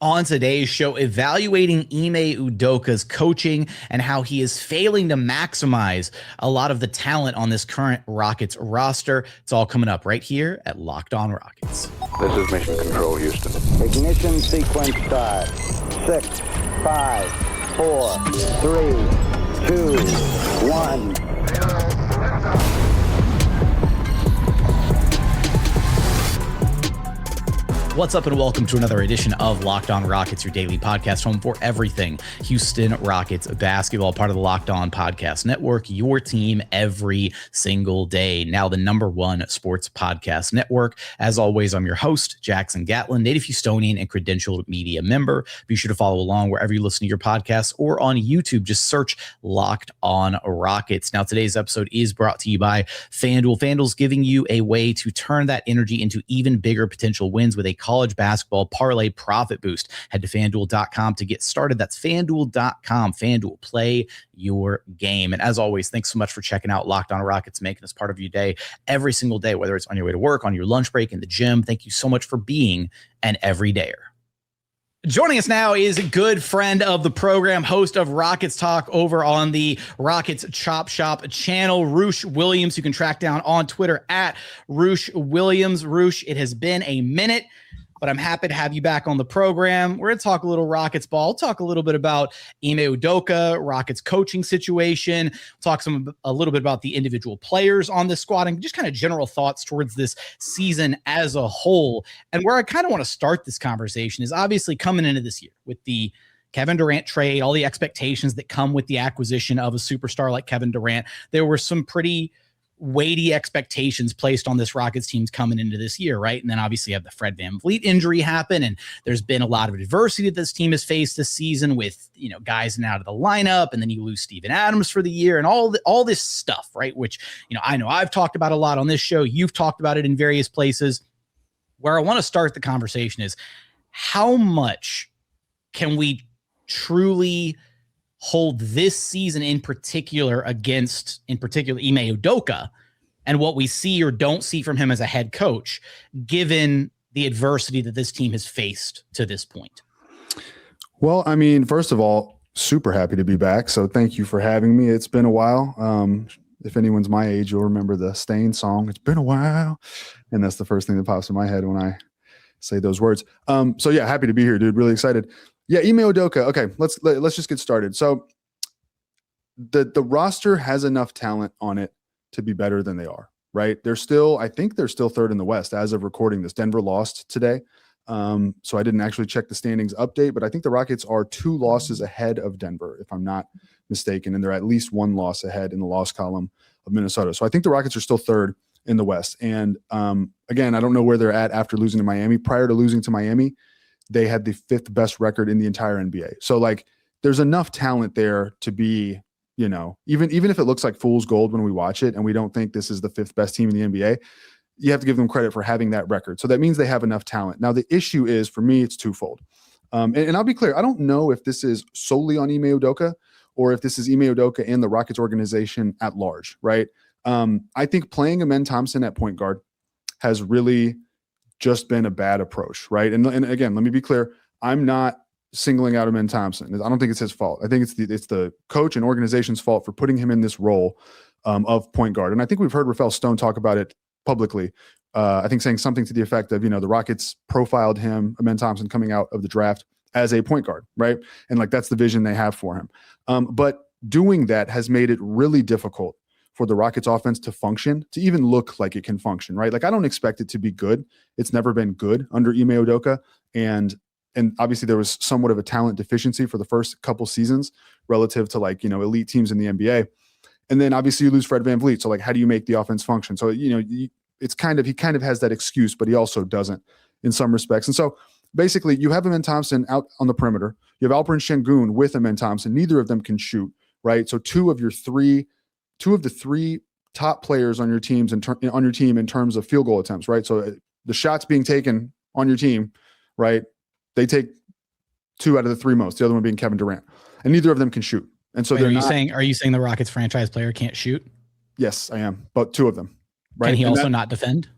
On today's show, evaluating Ime Udoka's coaching and how he is failing to maximize a lot of the talent on this current Rockets roster. It's all coming up right here at Locked On Rockets. This is Mission Control, Houston. Ignition sequence start. 6, 5, 4, 3, 2, 1. What's up and welcome to another edition of Locked On Rockets, your daily podcast home for everything Houston Rockets basketball, part of the Locked On Podcast Network, your team every single day. Now the #1 sports podcast network. As always, I'm your host, Jackson Gatlin, native Houstonian and credentialed media member. Be sure to follow along wherever you listen to your podcasts or on YouTube. Just search Locked On Rockets. Now today's episode is brought to you by FanDuel. FanDuel's giving you a way to turn that energy into even bigger potential wins with a college basketball parlay profit boost. Head to FanDuel.com to get started. That's FanDuel.com. FanDuel, play your game. And as always, thanks so much for checking out Locked On Rockets, making us part of your day every single day, whether it's on your way to work, on your lunch break, in the gym. Thank you so much for being an everydayer. Joining us now is a good friend of the program, host of Rockets Talk over on the Rockets Chop Shop channel, Roosh Williams. You can track down on Twitter at Roosh Williams. Roosh, it has been a minute, but I'm happy to have you back on the program. We're going to talk a little Rockets ball, talk a little bit about Ime Udoka, Rockets coaching situation, talk a little bit about the individual players on this squad, and just kind of general thoughts towards this season as a whole. And where I kind of want to start this conversation is obviously coming into this year with the Kevin Durant trade, all the expectations that come with the acquisition of a superstar like Kevin Durant. There were some pretty weighty expectations placed on this Rockets teams coming into this year, right? And then obviously you have the Fred VanVleet injury happen, and there's been a lot of adversity that this team has faced this season with, guys in and out of the lineup, and then you lose Steven Adams for the year and all this stuff, right? Which, I know I've talked about a lot on this show. You've talked about it in various places. Where I want to start the conversation is how much can we truly hold this season in particular against, Ime Udoka, and what we see or don't see from him as a head coach, given the adversity that this team has faced to this point? Well, I mean, first of all, super happy to be back. So thank you for having me. It's been a while. If anyone's my age, you'll remember the Stain song, "It's Been a While." And that's the first thing that pops in my head when I say those words. So yeah, happy to be here, dude. Really excited. Yeah, Ime Udoka. Okay, let's just get started. So the roster has enough talent on it to be better than they are, right? I think they're still third in the West as of recording this. Denver lost today. So I didn't actually check the standings update, but I think the Rockets are 2 losses ahead of Denver, if I'm not mistaken, and they're at least 1 loss ahead in the loss column of Minnesota. So I think the Rockets are still third in the West. And again, I don't know where they're at after losing to Miami. Prior to losing to Miami, they had the 5th best record in the entire NBA. So there's enough talent there to be, even if it looks like fool's gold when we watch it and we don't think this is the 5th best team in the NBA, you have to give them credit for having that record. So that means they have enough talent. Now the issue is, for me, it's twofold. And I'll be clear, I don't know if this is solely on Ime Udoka or if this is Ime Udoka and the Rockets organization at large, right? I think playing Amen Thompson at point guard has really just been a bad approach, right? And again, let me be clear. I'm not singling out Amen Thompson. I don't think it's his fault. I think it's the coach and organization's fault for putting him in this role of point guard. And I think we've heard Rafael Stone talk about it publicly. I think saying something to the effect of, the Rockets profiled him, Amen Thompson, coming out of the draft as a point guard, right? And that's the vision they have for him. But doing that has made it really difficult for the Rockets offense to function, to even look like it can function, right? I don't expect it to be good. It's never been good under Ime Udoka. And obviously there was somewhat of a talent deficiency for the first couple seasons relative to elite teams in the NBA. And then obviously you lose Fred VanVleet. So how do you make the offense function? So, he kind of has that excuse, but he also doesn't in some respects. And so basically you have Amen Thompson out on the perimeter. You have Alperen Sengun with Amen Thompson. Neither of them can shoot, right? So two of the 3 top players on your team in terms of field goal attempts, right? So the shots being taken on your team, right? They take 2 out of the 3 most, the other one being Kevin Durant, and neither of them can shoot. And so are you saying the Rockets franchise player can't shoot? Yes, I am. But 2 of them, right? Can he also not defend?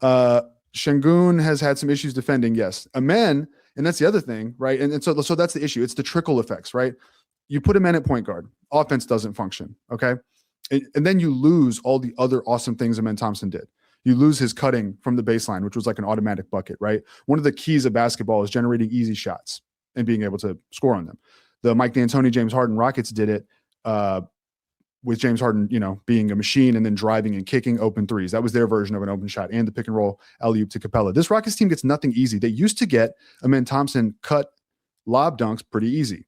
Sengun has had some issues defending. Yes. Amen And that's the other thing, right? And so that's the issue. It's the trickle effects, right? You put him in at point guard, offense doesn't function, okay? And then you lose all the other awesome things Amen Thompson did. You lose his cutting from the baseline, which was like an automatic bucket, right? One of the keys of basketball is generating easy shots and being able to score on them. The Mike D'Antoni, James Harden Rockets did it with James Harden, being a machine and then driving and kicking open threes. That was their version of an open shot and the pick and roll alley-oop to Capela. This Rockets team gets nothing easy. They used to get Amen Thompson cut lob dunks pretty easy.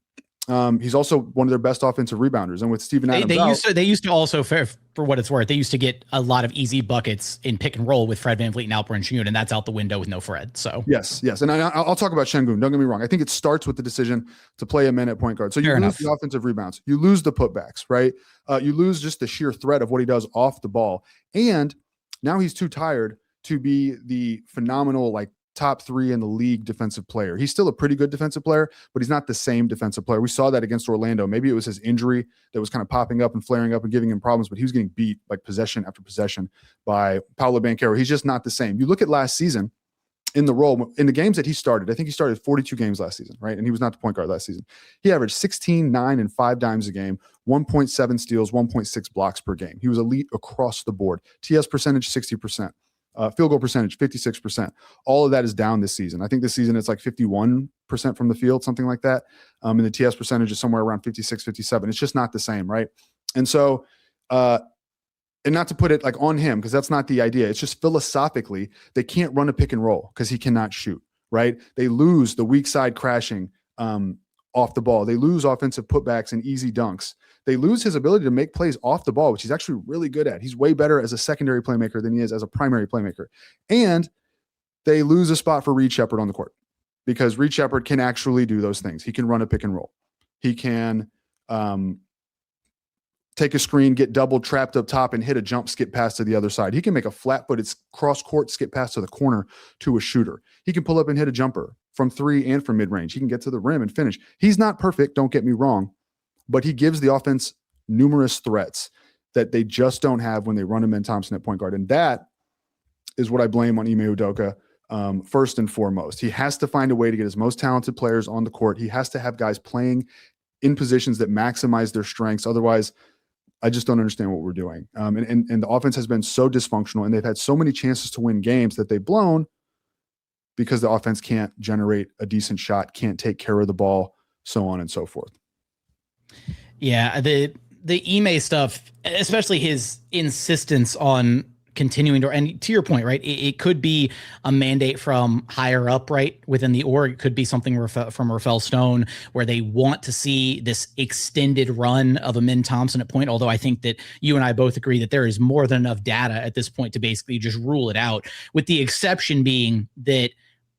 He's also one of their best offensive rebounders. And with Steven Adams they used to also, for what it's worth, they used to get a lot of easy buckets in pick and roll with Fred VanVleet and Alperen Şengün, and that's out the window with no Fred. So yes. And I'll talk about Şengün. Don't get me wrong. I think it starts with the decision to play a man at point guard. So you lose the offensive rebounds. You lose the putbacks, right? You lose just the sheer threat of what he does off the ball. And now he's too tired to be the phenomenal, top 3 in the league defensive player. He's still a pretty good defensive player, but he's not the same defensive player. We saw that against Orlando. Maybe it was his injury that was kind of popping up and flaring up and giving him problems, but he was getting beat possession after possession by Paolo Banchero. He's just not the same. You look at last season in the games that he started. I think he started 42 games last season, right? And he was not the point guard last season. He averaged 16, 9, and 5 dimes a game, 1.7 steals, 1.6 blocks per game. He was elite across the board. TS percentage, 60%. Field goal percentage, 56%. All of that is down this season. I think this season it's 51% from the field, something like that. And the TS percentage is somewhere around 56, 57. It's just not the same, right? And so, and not to put it on him, because that's not the idea. It's just philosophically, they can't run a pick and roll because he cannot shoot, right? They lose the weak side crashing off the ball. They lose offensive putbacks and easy dunks. They lose his ability to make plays off the ball, which he's actually really good at. He's way better as a secondary playmaker than he is as a primary playmaker. And they lose a spot for Reed Shepard on the court because Reed Shepard can actually do those things. He can run a pick and roll. He can take a screen, get doubled, trapped up top, and hit a jump skip pass to the other side. He can make a flat-footed cross-court skip pass to the corner to a shooter. He can pull up and hit a jumper from 3 and from mid-range. He can get to the rim and finish. He's not perfect, don't get me wrong, but he gives the offense numerous threats that they just don't have when they run Amen Thompson at point guard. And that is what I blame on Ime Udoka first and foremost. He has to find a way to get his most talented players on the court. He has to have guys playing in positions that maximize their strengths. Otherwise, I just don't understand what we're doing. And the offense has been so dysfunctional, and they've had so many chances to win games that they've blown because the offense can't generate a decent shot, can't take care of the ball, so on and so forth. Yeah, the Ime stuff, especially his insistence on continuing to, and to your point, right, it could be a mandate from higher up, right, within the org. It could be something from Rafael Stone where they want to see this extended run of Amen Thompson at point, although I think that you and I both agree that there is more than enough data at this point to basically just rule it out, with the exception being that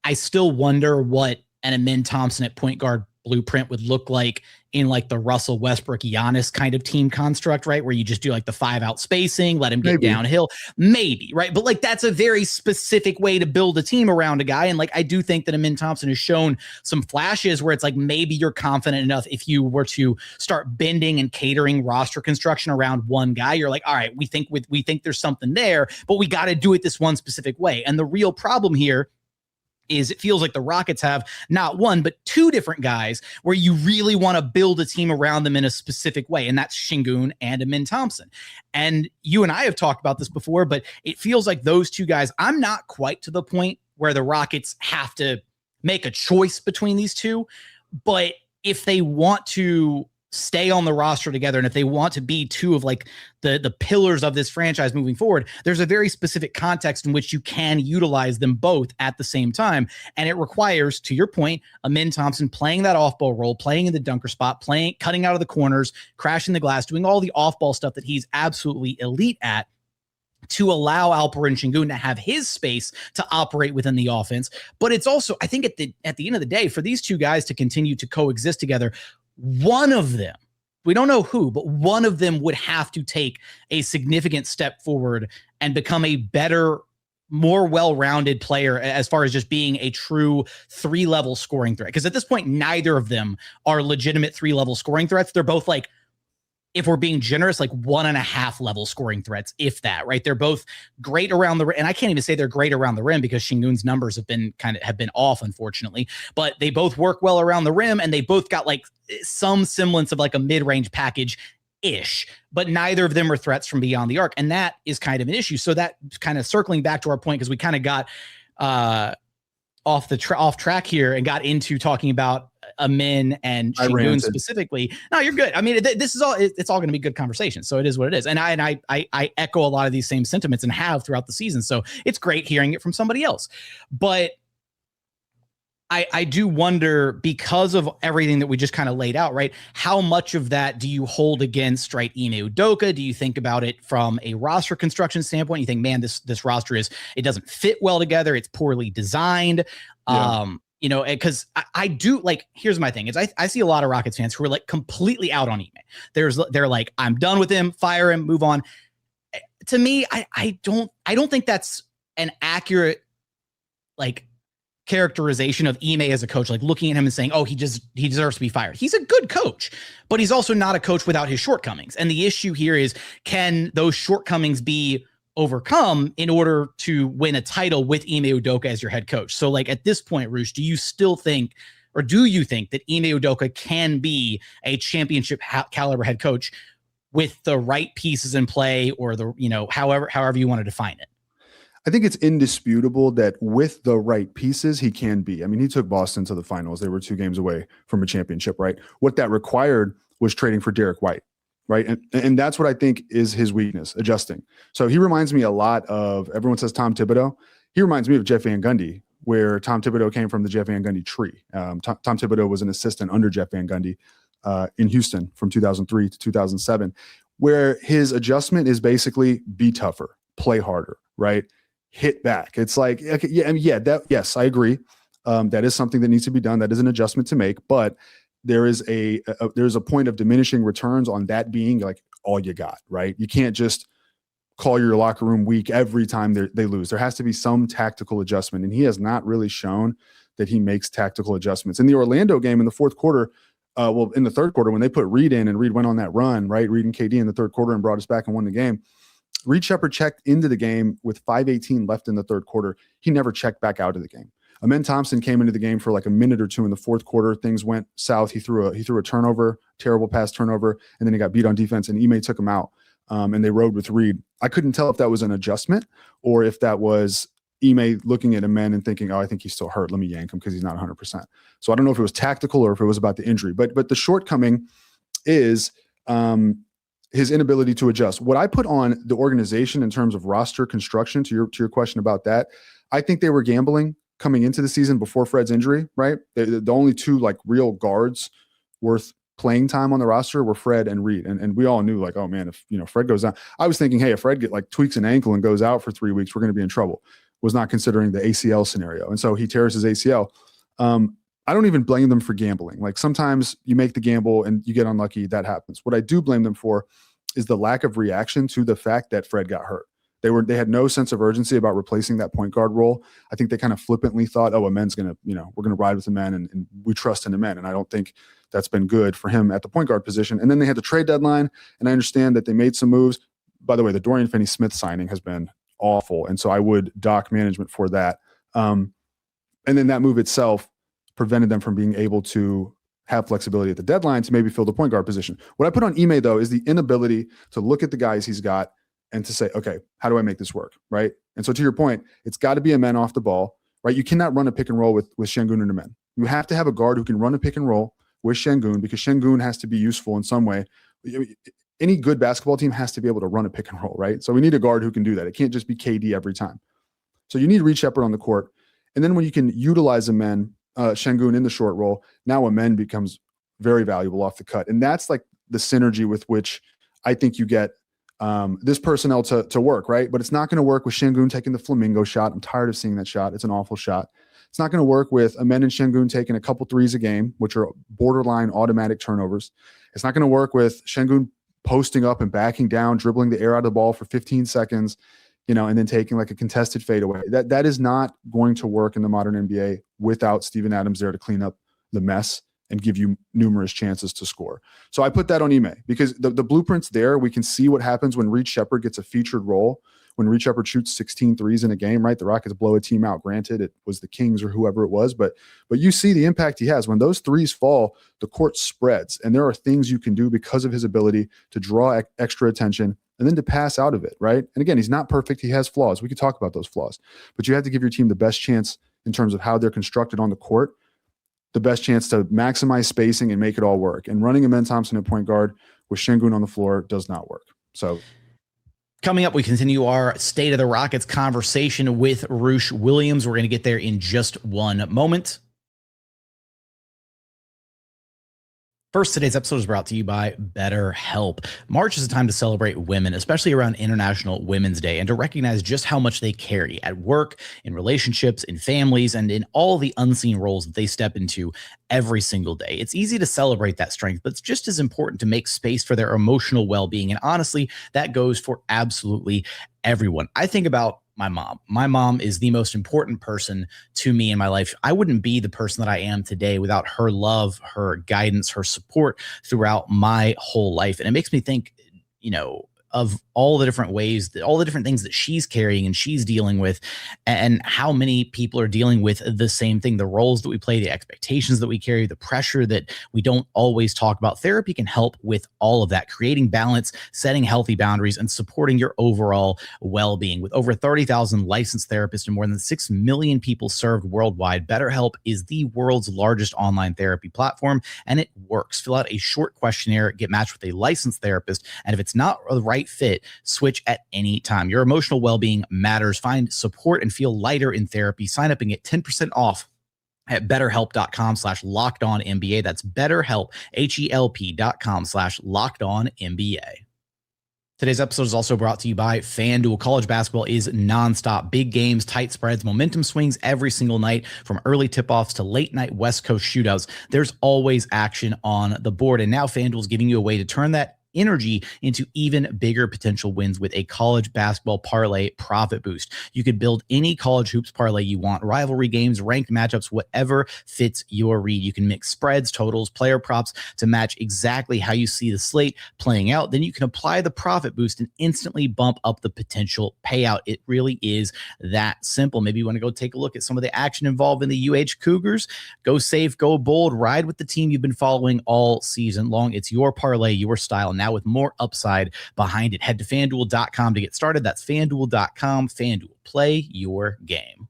I still wonder what an Amen Thompson at point guard blueprint would look like in the Russell Westbrook Giannis kind of team construct, right? Where you just do the 5-out spacing, let him get downhill, maybe, right? But that's a very specific way to build a team around a guy. And I do think that Amen Thompson has shown some flashes where it's maybe you're confident enough if you were to start bending and catering roster construction around one guy, you're all right, we think there's something there, but we got to do it this one specific way. And the real problem here is it feels like the Rockets have not one, but 2 different guys where you really want to build a team around them in a specific way. And that's Şengün and Amen Thompson. And you and I have talked about this before, but it feels like those 2 guys, I'm not quite to the point where the Rockets have to make a choice between these 2. But if they want to stay on the roster together, and if they want to be 2 of the pillars of this franchise moving forward, there's a very specific context in which you can utilize them both at the same time. And it requires, to your point, Amen Thompson playing that off-ball role, playing in the dunker spot, cutting out of the corners, crashing the glass, doing all the off-ball stuff that he's absolutely elite at, to allow Alperen Şengün to have his space to operate within the offense. But it's also, I think at the end of the day, for these 2 guys to continue to coexist together, one of them, we don't know who, but one of them would have to take a significant step forward and become a better, more well-rounded player as far as just being a true 3-level scoring threat. Because at this point, neither of them are legitimate 3-level scoring threats. They're both if we're being generous, like 1.5 level scoring threats, if that, right? They're both great around the rim. And I can't even say they're great around the rim because Şengün's numbers have been off, unfortunately, but they both work well around the rim and they both got like some semblance of like a mid-range package ish, but neither of them are threats from beyond the arc. And that is kind of an issue. So that kind of circling back to our point, because we kind of got off track here and got into talking about Amen and Şengün specifically. No, you're good. I mean, this is all, it's all going to be good conversation. So it is what it is. And I echo a lot of these same sentiments and have throughout the season. So it's great hearing it from somebody else. But I do wonder, because of everything that we just kind of laid out, right? How much of that do you hold against, right, Ime Udoka? Do you think about it from a roster construction standpoint? You think, man, this roster it doesn't fit well together. It's poorly designed. Yeah. Because I do, like, here's my thing is I see a lot of Rockets fans who are like completely out on Ime. They're like, I'm done with him, fire him, move on. To me, I don't think that's an accurate, like, characterization of Ime as a coach, like looking at him and saying, oh, he deserves to be fired. He's a good coach, but he's also not a coach without his shortcomings. And the issue here is, can those shortcomings be overcome in order to win a title with Ime Udoka as your head coach? So like at this point, Roosh, do you think that Ime Udoka can be a championship caliber head coach with the right pieces in play, or however you want to define it? I think it's indisputable that with the right pieces, he can be. I mean, he took Boston to the finals. They were 2 games away from a championship, right? What that required was trading for Derek White, right? And that's what I think is his weakness, adjusting. So he reminds me a lot of, everyone says Tom Thibodeau. He reminds me of Jeff Van Gundy, where Tom Thibodeau came from the Jeff Van Gundy tree. Tom Thibodeau was an assistant under Jeff Van Gundy in Houston from 2003 to 2007, where his adjustment is basically be tougher, play harder, right? Hit back. It's like, okay, yes, I agree. That is something that needs to be done. That is an adjustment to make, but there is there's a point of diminishing returns on that being like all you got, right? You can't just call your locker room weak every time they lose. There has to be some tactical adjustment, and he has not really shown that he makes tactical adjustments. In the Orlando game in the fourth quarter, in the third quarter, when they put Reed in and Reed went on that run, right? Reed and KD in the third quarter and brought us back and won the game. Reed Shepard checked into the game with 5:18 left in the third quarter. He never checked back out of the game. Amen Thompson came into the game for like a minute or two in the fourth quarter. Things went south. He threw a turnover, terrible pass turnover, and then he got beat on defense, and Ime took him out, and they rode with Reed. I couldn't tell if that was an adjustment or if that was Ime looking at Amen and thinking, oh, I think he's still hurt. Let me yank him because he's not 100%. So I don't know if it was tactical or if it was about the injury. But the shortcoming is his inability to adjust. What I put on the organization in terms of roster construction, to your question about that, I think they were gambling coming into the season before Fred's injury, right? The only 2 like real guards worth playing time on the roster were Fred and Reed. And we all knew, like, oh man, if Fred goes down, I was thinking, hey, if Fred tweaks an ankle and goes out for 3 weeks, we're going to be in trouble. Was not considering the ACL scenario. And so he tears his ACL. I don't even blame them for gambling. Like, sometimes you make the gamble and you get unlucky. That happens. What I do blame them for is the lack of reaction to the fact that Fred got hurt. They had no sense of urgency about replacing that point guard role. I think they kind of flippantly thought, oh, Amen's going to, we're going to ride with Amen and we trust in Amen. And I don't think that's been good for him at the point guard position. And then they had the trade deadline, and I understand that they made some moves. By the way, the Dorian Finney-Smith signing has been awful. And so I would dock management for that. And then that move itself prevented them from being able to have flexibility at the deadline to maybe fill the point guard position. What I put on Ime, though, is the inability to look at the guys he's got and to say, okay, how do I make this work, right? And so to your point, it's got to be Amen off the ball, right? You cannot run a pick and roll with Şengün and Amen. You have to have a guard who can run a pick and roll with Şengün, because Şengün has to be useful in some way. Any good basketball team has to be able to run a pick and roll, right? So we need a guard who can do that. It can't just be KD every time. So you need Reed Shepard on the court. And then when you can utilize Şengün in the short roll, now Amen becomes very valuable off the cut. And that's like the synergy with which I think you get this personnel to work, right? But it's not going to work with Şengün taking the flamingo shot. I'm tired of seeing that shot. It's an awful shot. It's not going to work with Amen and Şengün taking a couple threes a game, which are borderline automatic turnovers. It's not going to work with Şengün posting up and backing down, dribbling the air out of the ball for 15 seconds, and then taking like a contested fadeaway. That is not going to work in the modern NBA without Steven Adams there to clean up the mess and give you numerous chances to score. So I put that on Ime because the blueprint's there. We can see what happens when Reed Shepard gets a featured role. When Reed Shepard shoots 16 threes in a game, right? The Rockets blow a team out. Granted, it was the Kings or whoever it was, but you see the impact he has. When those threes fall, the court spreads, and there are things you can do because of his ability to draw extra attention and then to pass out of it, right? And again, he's not perfect. He has flaws. We could talk about those flaws, but you have to give your team the best chance in terms of how they're constructed on the court, the best chance to maximize spacing and make it all work. And running Amen Thompson at point guard with Şengün on the floor does not work. So coming up, we continue our State of the Rockets conversation with Roosh Williams. We're going to get there in just one moment. First, today's episode is brought to you by BetterHelp. March is a time to celebrate women, especially around International Women's Day, and to recognize just how much they carry at work, in relationships, in families, and in all the unseen roles that they step into every single day. It's easy to celebrate that strength, but it's just as important to make space for their emotional well-being. And honestly, that goes for absolutely everyone. I think about my mom. My mom is the most important person to me in my life. I wouldn't be the person that I am today without her love, her guidance, her support throughout my whole life. And it makes me think, of all the different ways, all the different things that she's carrying and she's dealing with, and how many people are dealing with the same thing, the roles that we play, the expectations that we carry, the pressure that we don't always talk about. Therapy can help with all of that, creating balance, setting healthy boundaries, and supporting your overall well-being. With over 30,000 licensed therapists and more than 6 million people served worldwide, BetterHelp is the world's largest online therapy platform, and it works. Fill out a short questionnaire, get matched with a licensed therapist, and if it's not the right fit, switch at any time. Your emotional well-being matters. Find support and feel lighter in therapy. Sign up and get 10% off at betterhelp.com/lockedonnba. That's BetterHelp, HELP.com/lockedonnba. Today's episode is also brought to you by FanDuel. College basketball is nonstop. Big games, tight spreads, momentum swings every single night, from early tip-offs to late-night West Coast shootouts. There's always action on the board, and now FanDuel is giving you a way to turn that energy into even bigger potential wins with a college basketball parlay profit boost. You could build any college hoops parlay you want, rivalry games, ranked matchups, whatever fits your read. You can mix spreads, totals, player props to match exactly how you see the slate playing out. Then you can apply the profit boost and instantly bump up the potential payout. It really is that simple. Maybe you want to go take a look at some of the action involved in the UH Cougars. Go safe, go bold, ride with the team you've been following all season long. It's your parlay, your style, now with more upside behind it. Head to FanDuel.com to get started. That's FanDuel.com. FanDuel, play your game.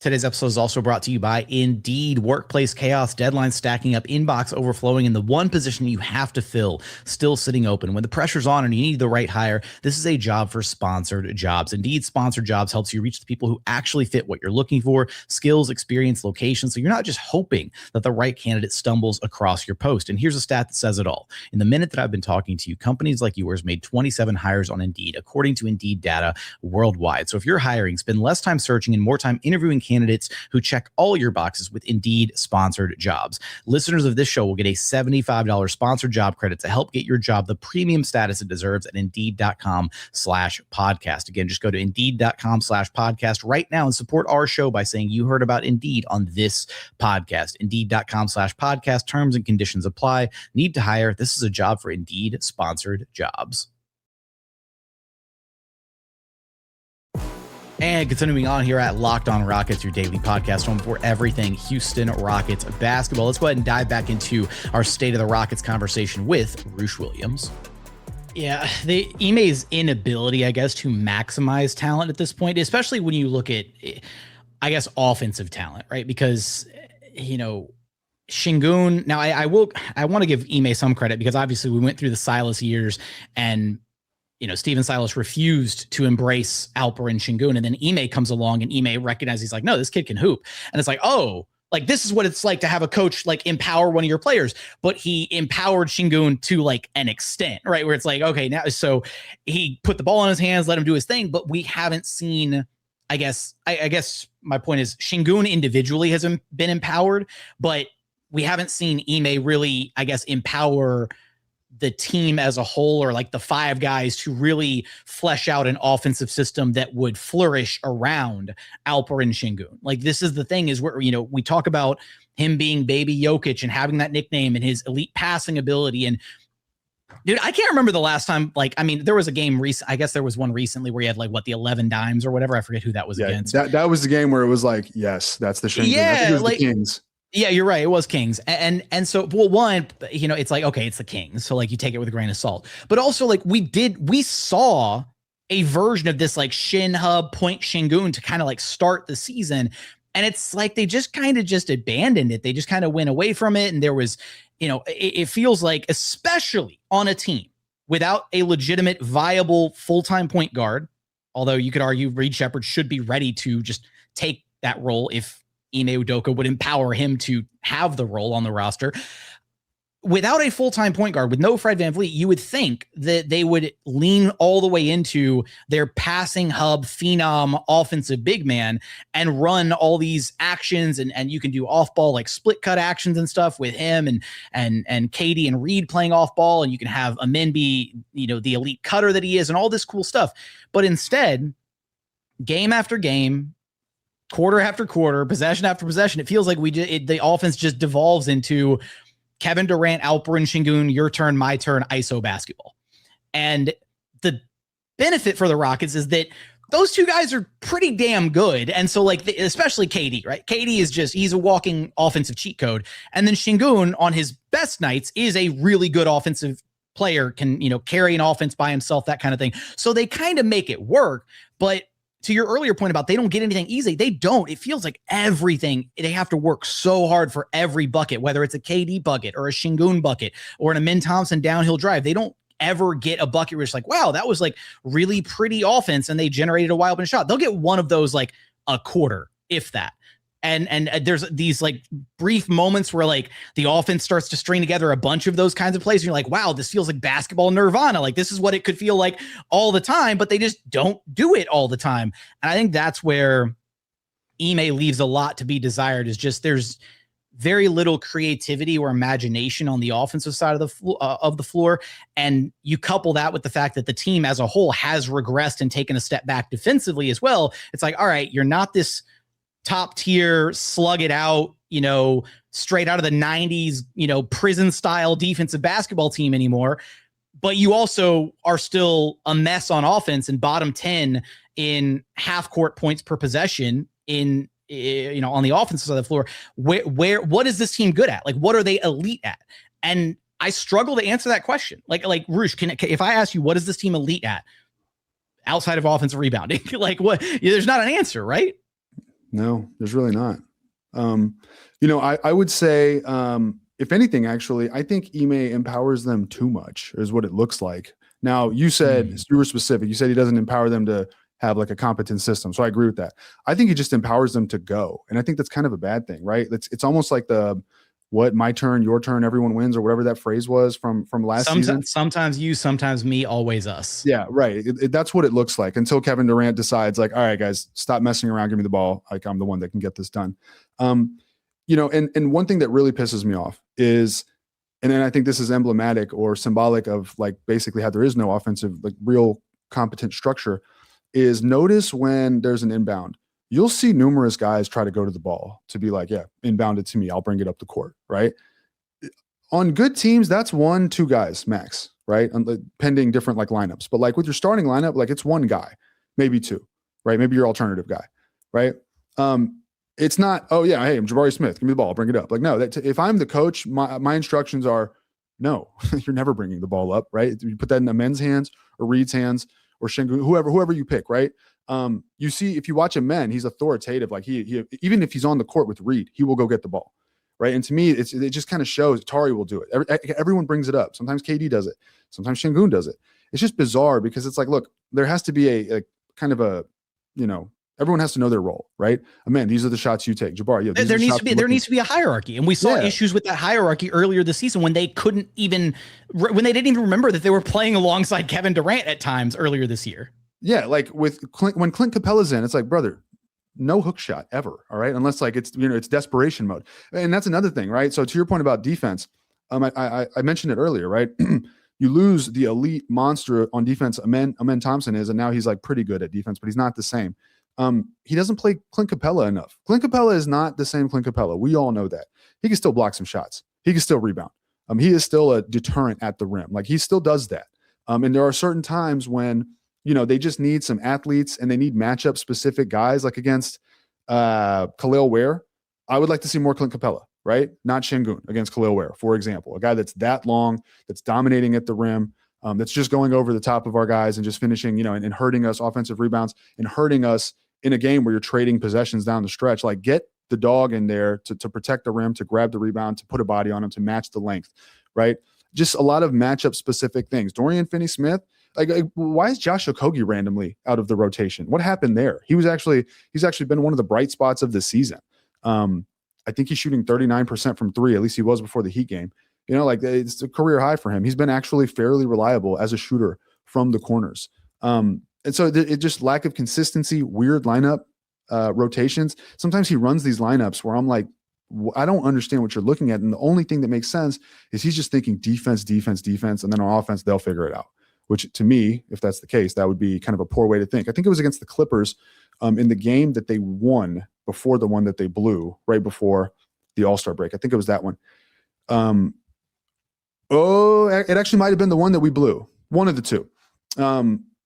Today's episode is also brought to you by Indeed. Workplace chaos, deadlines stacking up, inbox overflowing, and the one position you have to fill still sitting open. When the pressure's on and you need the right hire, this is a job for sponsored jobs. Indeed Sponsored Jobs helps you reach the people who actually fit what you're looking for: skills, experience, location. So you're not just hoping that the right candidate stumbles across your post. And here's a stat that says it all. In the minute that I've been talking to you, companies like yours made 27 hires on Indeed, according to Indeed data worldwide. So if you're hiring, spend less time searching and more time interviewing candidates who check all your boxes with Indeed Sponsored Jobs. Listeners of this show will get a $75 sponsored job credit to help get your job the premium status it deserves at Indeed.com/podcast. Again, just go to Indeed.com/podcast right now and support our show by saying you heard about Indeed on this podcast. Indeed.com/podcast. Terms and conditions apply. Need to hire? This is a job for Indeed Sponsored Jobs. And continuing on here at Locked On Rockets, your daily podcast home for everything Houston Rockets basketball. Let's go ahead and dive back into our State of the Rockets conversation with Roosh Williams. Yeah, the Ime's inability, I guess, to maximize talent at this point, especially when you look at, I guess, offensive talent, right? Because, Şengün, now I want to give Ime some credit because obviously we went through the Silas years and Steven Silas refused to embrace Alperen Şengün, and then Ime comes along and Ime recognizes, he's like, no, this kid can hoop. And it's like, oh, like this is what it's like to have a coach like empower one of your players. But he empowered Şengün to like an extent, right? Where it's like, okay, now, so he put the ball in his hands, let him do his thing, but we haven't seen, I guess my point is Şengün individually has been empowered, but we haven't seen Ime really, I guess, empower the team as a whole, or like the five guys to really flesh out an offensive system that would flourish around Alperen Şengün. Like, this is the thing, is where, you know, we talk about him being baby Jokic and having that nickname and his elite passing ability. And dude, I can't remember the last time, like, I mean, there was a game I guess there was one recently where he had like the 11 dimes or whatever. I forget who that was against. That was the game where it was like, yes, that's the Şengün. Yeah, it was like, the Kings. Yeah, you're right. It was Kings. And so, well, one, you know, it's like, okay, it's the Kings. So like you take it with a grain of salt, but also like we saw a version of this like shin hub point Şengün to kind of like start the season. And it's like, they just kind of just abandoned it. They just kind of went away from it. And there was, you know, it feels like, especially on a team without a legitimate, viable full-time point guard, although you could argue Reed Shepard should be ready to just take that role if Ime Udoka would empower him to have the role on the roster. Without a full-time point guard, with no Fred VanVleet, you would think that they would lean all the way into their passing hub phenom offensive big man and run all these actions. And you can do off-ball, like split cut actions and stuff with him and Katie and Reed playing off-ball. And you can have Amen be, you know, the elite cutter that he is and all this cool stuff. But instead, game after game, quarter after quarter, possession after possession, it feels like the offense just devolves into Kevin Durant, Alperen Şengün, your turn, my turn, ISO basketball. And the benefit for the Rockets is that those two guys are pretty damn good. And so like, especially KD, right? KD is he's a walking offensive cheat code. And then Şengün on his best nights is a really good offensive player, can, you know, carry an offense by himself, that kind of thing. So they kind of make it work. But to your earlier point about they don't get anything easy, they don't. It feels like everything, they have to work so hard for every bucket, whether it's a KD bucket or a Şengün bucket or an Amen Thompson downhill drive. They don't ever get a bucket where it's like, wow, that was like really pretty offense and they generated a wide open shot. They'll get one of those like a quarter, if that. And there's these like brief moments where like the offense starts to string together a bunch of those kinds of plays. And you're like, wow, this feels like basketball nirvana. Like this is what it could feel like all the time, but they just don't do it all the time. And I think that's where Ime leaves a lot to be desired, is just there's very little creativity or imagination on the offensive side of the floor. And you couple that with the fact that the team as a whole has regressed and taken a step back defensively as well. It's like, all right, you're not this top tier, slug it out, you know, straight out of the 90s, you know, prison style defensive basketball team anymore. But you also are still a mess on offense and bottom 10 in half court points per possession in, you know, on the offensive side of the floor. What is this team good at? Like, what are they elite at? And I struggle to answer that question. Like Roosh, if I ask you, what is this team elite at outside of offensive rebounding? Like what, there's not an answer, right? No, there's really not. You know, I would say, if anything, actually, I think Ime empowers them too much, is what it looks like. Now, you said, you were specific. You said he doesn't empower them to have like a competent system. So I agree with that. I think he just empowers them to go. And I think that's kind of a bad thing, right? It's almost like my turn, your turn, everyone wins, or whatever that phrase was from last season. Sometimes you, sometimes me, always us. Yeah, right. That's what it looks like until Kevin Durant decides like, all right, guys, stop messing around. Give me the ball. Like I'm the one that can get this done. You know, and one thing that really pisses me off is, and then I think this is emblematic or symbolic of like basically how there is no offensive, like real competent structure, is notice when there's an inbound, you'll see numerous guys try to go to the ball to be like, yeah, inbound it to me, I'll bring it up the court, right? On good teams, that's 1-2 guys max, right? Pending different like lineups. But like with your starting lineup, like it's one guy, maybe two, right? Maybe your alternative guy, right? It's not, oh yeah, hey, I'm Jabari Smith, give me the ball, I'll bring it up. Like, no, if I'm the coach, my instructions are, no, you're never bringing the ball up, right? You put that in Amen's hands or Reed's hands or Şengün, whoever you pick, right? You see, if you watch Amen, he's authoritative. Like he even if he's on the court with Reed, he will go get the ball, right? And to me, it just kind of shows. Tari will do it. Everyone brings it up. Sometimes KD does it. Sometimes Şengün does it. It's just bizarre because it's like, look, there has to be a kind of a, you know, everyone has to know their role, right? Amen, these are the shots you take. Jabari, yeah, there needs to be a hierarchy, and we saw issues with that hierarchy earlier this season when they didn't even remember that they were playing alongside Kevin Durant at times earlier this year. Yeah, like with Clint, when Clint Capela's in, it's like, brother, no hook shot ever, all right? Unless like it's, you know, it's desperation mode. And that's another thing, right? So to your point about defense, I mentioned it earlier, right? you lose the elite monster on defense. Amen Thompson is, and now he's like pretty good at defense, but he's not the same. He doesn't play Clint Capela enough. Clint Capela is not the same Clint Capela. We all know that. He can still block some shots. He can still rebound. He is still a deterrent at the rim. Like, he still does that. And there are certain times when, they just need some athletes and they need matchup specific guys, like against Khalil Ware. I would like to see more Clint Capela, right? Not Şengün against Khalil Ware, for example, a guy that's that long, that's dominating at the rim, that's just going over the top of our guys and just finishing, and hurting us offensive rebounds and hurting us in a game where you're trading possessions down the stretch. Like, get the dog in there to protect the rim, to grab the rebound, to put a body on him, to match the length, right? Just a lot of matchup specific things. Dorian Finney-Smith, like, why is Josh Okogie randomly out of the rotation? What happened there? He's actually been one of the bright spots of the season. I think he's shooting 39% from three. At least he was before the Heat game. It's a career high for him. He's been actually fairly reliable as a shooter from the corners. And so it just lack of consistency, weird lineup rotations. Sometimes he runs these lineups where I'm like, I don't understand what you're looking at. And the only thing that makes sense is he's just thinking defense. And then on offense, they'll figure it out, which to me, if that's the case, that would be kind of a poor way to think. I think it was against the Clippers in the game that they won before the one that they blew right before the All-Star break. I think it was that one. It actually might've been the one that we blew. One of the two.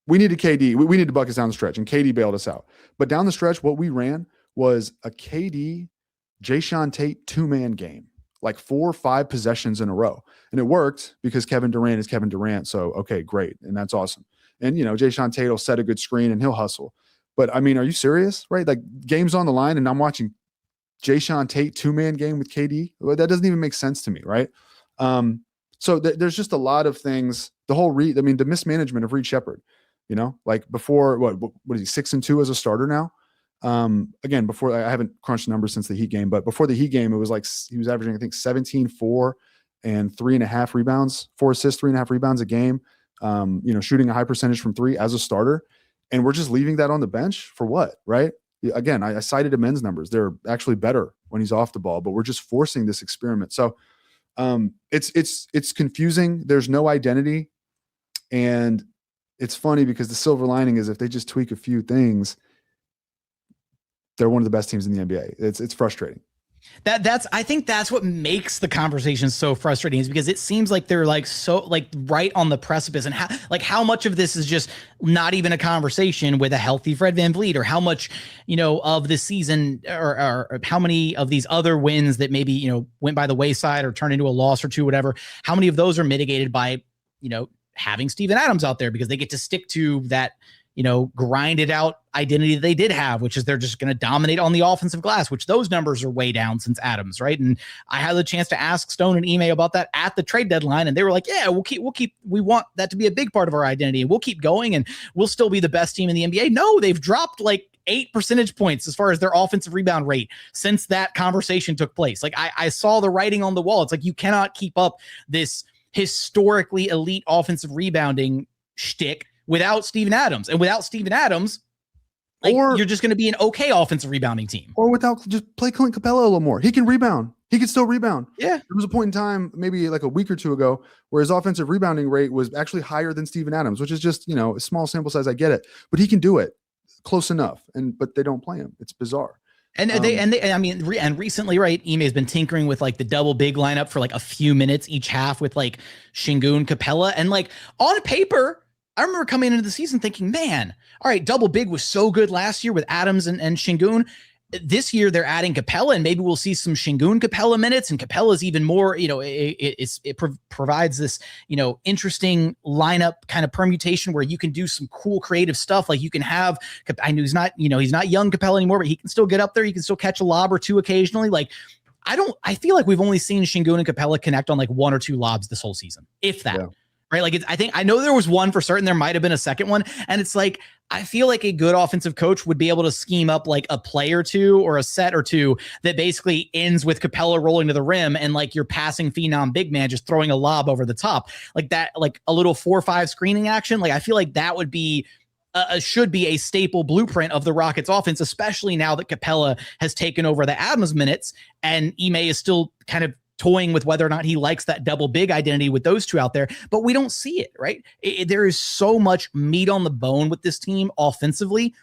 We needed KD. We needed buckets down the stretch, and KD bailed us out. But down the stretch, what we ran was a KD, Jason Tate 2-man game, like 4 or 5 possessions in a row. And it worked because Kevin Durant is Kevin Durant. So, okay, great. And that's awesome. And, Jason Tate will set a good screen and he'll hustle. But I mean, are you serious? Right? Like, game's on the line and I'm watching Jason Tate 2-man game with KD. Well, that doesn't even make sense to me. Right. So there's just a lot of things. The mismanagement of Reed Shepard, like before, what is he, 6-2 as a starter now? Again, before, I haven't crunched numbers since the Heat game, but before the Heat game, it was like he was averaging, I think, 17, 4 and 3.5 rebounds, 4 assists, 3.5 rebounds a game, shooting a high percentage from three as a starter. And we're just leaving that on the bench for what, right? Again, I cited men's numbers. They're actually better when he's off the ball, but we're just forcing this experiment. So it's confusing. There's no identity. And it's funny because the silver lining is if they just tweak a few things, they're one of the best teams in the NBA. It's frustrating. I think that's what makes the conversation so frustrating, is because it seems like they're like so like right on the precipice, and how much of this is just not even a conversation with a healthy Fred VanVleet, or how much, of this season or how many of these other wins that maybe, went by the wayside or turned into a loss or two, whatever, how many of those are mitigated by, having Steven Adams out there, because they get to stick to that, grinded out identity that they did have, which is they're just going to dominate on the offensive glass, which those numbers are way down since Adams, right? And I had the chance to ask Stone and Ime about that at the trade deadline, and they were like, yeah, we want that to be a big part of our identity, and we'll keep going, and we'll still be the best team in the NBA. No, they've dropped like 8 percentage points as far as their offensive rebound rate since that conversation took place. Like, I saw the writing on the wall. It's like, you cannot keep up this historically elite offensive rebounding shtick without Steven Adams. And without Steven Adams, you're just going to be an okay offensive rebounding team. Or without, just play Clint Capela a little more. He can rebound. He can still rebound. Yeah. There was a point in time, maybe like a week or two ago, where his offensive rebounding rate was actually higher than Steven Adams, which is just, a small sample size. I get it. But he can do it close enough. But they don't play him. It's bizarre. And recently, right, Ime has been tinkering with like the double big lineup for like a few minutes each half with like Şengün, Capela, and like on paper, I remember coming into the season thinking, man, all right, double big was so good last year with Adams and Şengün. This year they're adding Capela, and maybe we'll see some Şengün Capela minutes, and Capela's even more, it provides this, interesting lineup kind of permutation where you can do some cool creative stuff. Like you can have, I know he's not young Capela anymore, but he can still get up there. He can still catch a lob or two occasionally. Like, I feel like we've only seen Şengün and Capela connect on like 1 or 2 lobs this whole season, if that. Yeah. Right. Like, I know there was one for certain. There might've been a second one. And it's like, I feel like a good offensive coach would be able to scheme up like a play or two or a set or two that basically ends with Capela rolling to the rim and like your passing phenom big man just throwing a lob over the top like that, like a little 4-5 screening action. Like, I feel like that would be should be a staple blueprint of the Rockets offense, especially now that Capela has taken over the Adams minutes and Ime is still kind of toying with whether or not he likes that double big identity with those two out there, but we don't see it, right? There is so much meat on the bone with this team offensively.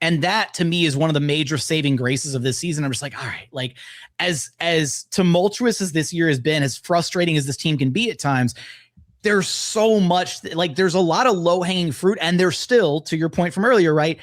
And that to me is one of the major saving graces of this season. I'm just like, all right, like as tumultuous as this year has been, as frustrating as this team can be at times, there's so much, like there's a lot of low hanging fruit, and they're still, to your point from earlier, right?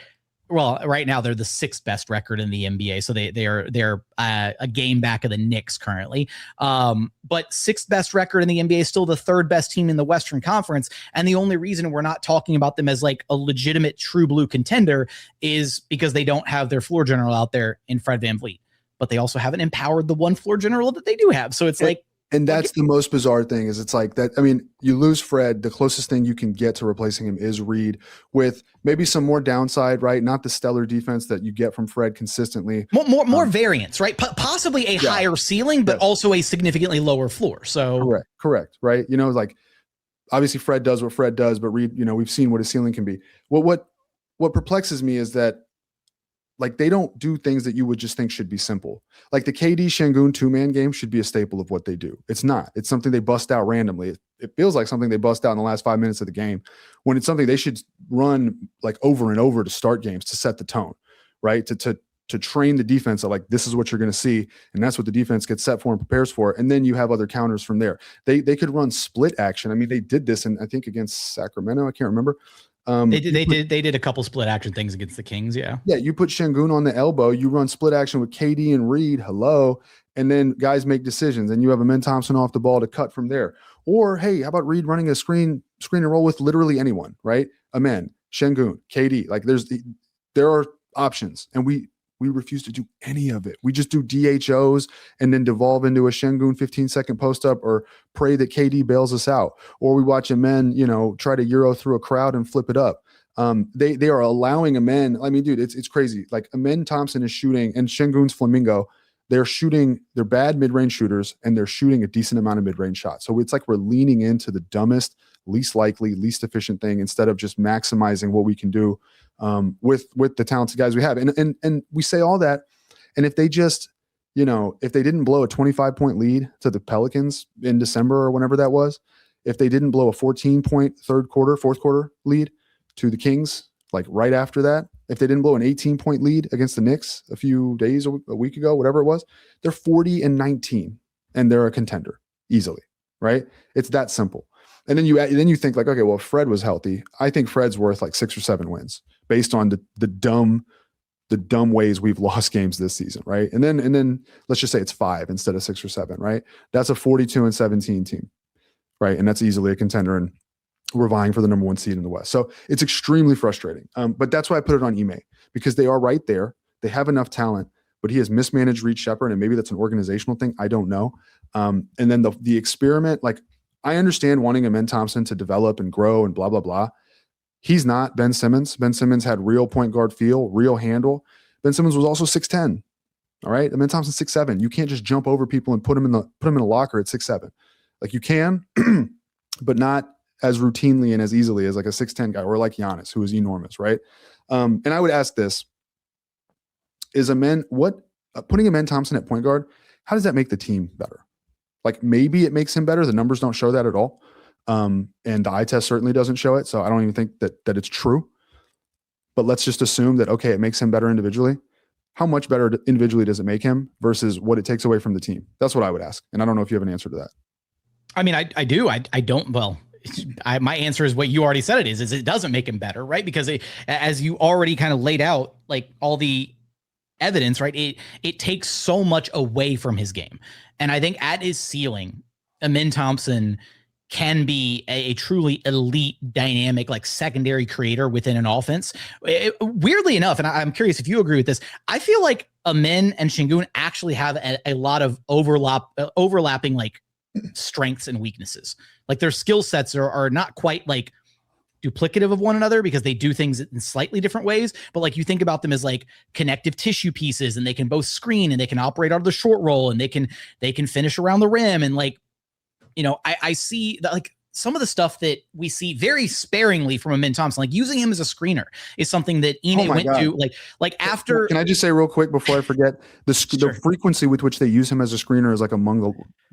Well, right now they're the 6th best record in the NBA, so they're a game back of the Knicks currently. But 6th best record in the NBA, still the 3rd best team in the Western Conference, and the only reason we're not talking about them as like a legitimate true blue contender is because they don't have their floor general out there in Fred VanVleet, but they also haven't empowered the one floor general that they do have. So it's like. And that's the most bizarre thing is it's like that. I mean, you lose Fred. The closest thing you can get to replacing him is Reed, with maybe some more downside, right? Not the stellar defense that you get from Fred consistently. More variance, right? Possibly a higher ceiling, but also a significantly lower floor. So correct, right? You know, like obviously Fred does what Fred does, but Reed, you know, we've seen what his ceiling can be. What perplexes me is that like they don't do things that you would just think should be simple. Like the KD Şengün 2-man game should be a staple of what they do. It's not. It's something they bust out randomly. It feels like something they bust out in the last 5 minutes of the game, when it's something they should run like over and over to start games, to set the tone, right? To train the defense that like this is what you're going to see, and that's what the defense gets set for and prepares for, and then you have other counters from there. They could run split action. I mean, they did this, and I think against Sacramento, I can't remember. They did a couple split action things against the Kings. Yeah. You put Şengün on the elbow, you run split action with KD and Reed. And then guys make decisions, and you have Amen Thompson off the ball to cut from there. Or, hey, how about Reed running a screen and roll with literally anyone, right? Amen, Şengün, KD. Like there are options, and we refuse to do any of it. We just do DHOs and then devolve into a Şengün 15-second post up, or pray that KD bails us out. Or we watch Amen, you know, try to Euro through a crowd and flip it up. They are allowing Amen. I mean, dude, it's crazy. Like Amen Thompson is shooting, and Şengün's Flamingo, they're bad mid-range shooters, and they're shooting a decent amount of mid-range shots. So it's like we're leaning into the dumbest, least likely, least efficient thing, instead of just maximizing what we can do with the talented guys we have. And we say all that, and if they just, you know, if they didn't blow a 25-point lead to the Pelicans in December or whenever that was, if they didn't blow a 14-point fourth quarter lead to the Kings, like right after that, if they didn't blow an 18-point lead against the Knicks a few days, a week ago, whatever it was, they're 40-19, and they're a contender easily, right? It's that simple. And then you think like, okay, well, if Fred was healthy, I think Fred's worth like 6 or 7 wins based on the dumb ways we've lost games this season, right? And then let's just say it's 5 instead of 6 or 7, right? That's a 42-17 team, right? And that's easily a contender, and we're vying for the number 1 seed in the West. So it's extremely frustrating. But that's why I put it on Ime, because they are right there. They have enough talent, but he has mismanaged Reed Shepard, and maybe that's an organizational thing. I don't know. And then the experiment, like I understand wanting Amen Thompson to develop and grow and blah, blah, blah. He's not Ben Simmons. Ben Simmons had real point guard feel, real handle. Ben Simmons was also 6'10". All right. Amen Thompson 6'7". You can't just jump over people and put him in a locker at 6'7". Like you can, but not as routinely and as easily as like a 6'10" guy, or like Giannis, who is enormous, right? And I would ask this: is putting Amen Thompson at point guard, how does that make the team better? Like maybe it makes him better. The numbers don't show that at all. And the eye test certainly doesn't show it. So I don't even think that it's true. But let's just assume that, okay, it makes him better individually. How much better individually does it make him versus what it takes away from the team? That's what I would ask. And I don't know if you have an answer to that. I mean, I do. I don't. Well, my answer is what you already said. Is it doesn't make him better, right? Because as you already kind of laid out, like all the evidence, right? It takes so much away from his game. And I think at his ceiling, Amen Thompson can be a truly elite, dynamic, like secondary creator within an offense. Weirdly enough, and I'm curious if you agree with this, I feel like Amen and Şengün actually have a lot of overlapping like strengths and weaknesses. Like their skill sets are not quite like duplicative of one another because they do things in slightly different ways. But like you think about them as like connective tissue pieces, and they can both screen and they can operate out of the short roll, and they can finish around the rim. And like, you know, I see that like some of the stuff that we see very sparingly from Amen Thompson, like using him as a screener, is something that Ime went to. Like after. Can I just say real quick before I forget, the frequency with which they use him as a screener is like among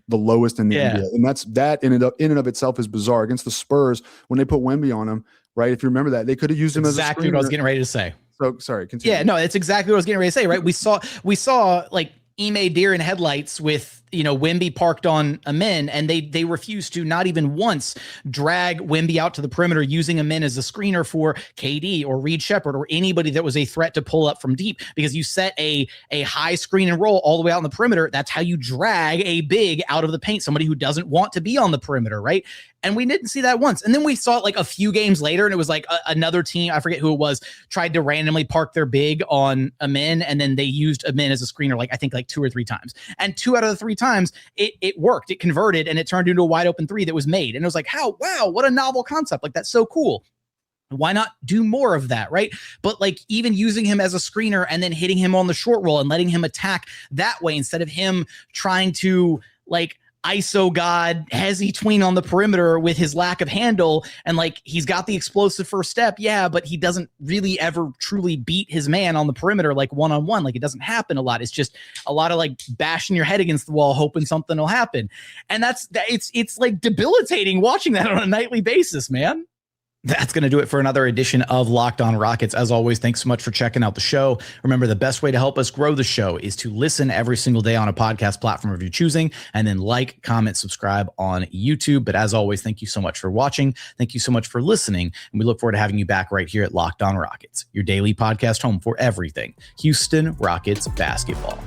the lowest in the NBA, and that in and of itself is bizarre. Against the Spurs, when they put Wemby on him, right? If you remember that, they could have used him as a screener. Exactly what I was getting ready to say. So sorry, continue. Yeah, no, it's exactly what I was getting ready to say, right? We saw like Ime deer in headlights with, Wemby parked on Amen, and they refused to not even once drag Wemby out to the perimeter using Amen as a screener for KD or Reed Shepard or anybody that was a threat to pull up from deep, because you set a high screen and roll all the way out on the perimeter. That's how you drag a big out of the paint, somebody who doesn't want to be on the perimeter, right? And we didn't see that once. And then we saw it like a few games later, and it was like another team, I forget who it was, tried to randomly park their big on Amen, and then they used Amen as a screener, like I think like 2 or 3 times. And 2 out of the 3 times, it worked. It converted, and it turned into a wide open 3 that was made. And it was like, wow, what a novel concept. Like, that's so cool. Why not do more of that, right? But like even using him as a screener and then hitting him on the short roll and letting him attack that way, instead of him trying to like ISO God hezzy tween on the perimeter with his lack of handle, and like he's got the explosive first step, yeah, but he doesn't really ever truly beat his man on the perimeter like one-on-one. Like, it doesn't happen a lot. It's just a lot of like bashing your head against the wall hoping something will happen, and it's like debilitating watching that on a nightly basis, man. That's going to do it for another edition of Locked On Rockets. As always, thanks so much for checking out the show. Remember, the best way to help us grow the show is to listen every single day on a podcast platform of your choosing, and then like, comment, subscribe on YouTube. But as always, thank you so much for watching. Thank you so much for listening. And we look forward to having you back right here at Locked On Rockets, your daily podcast home for everything Houston Rockets basketball.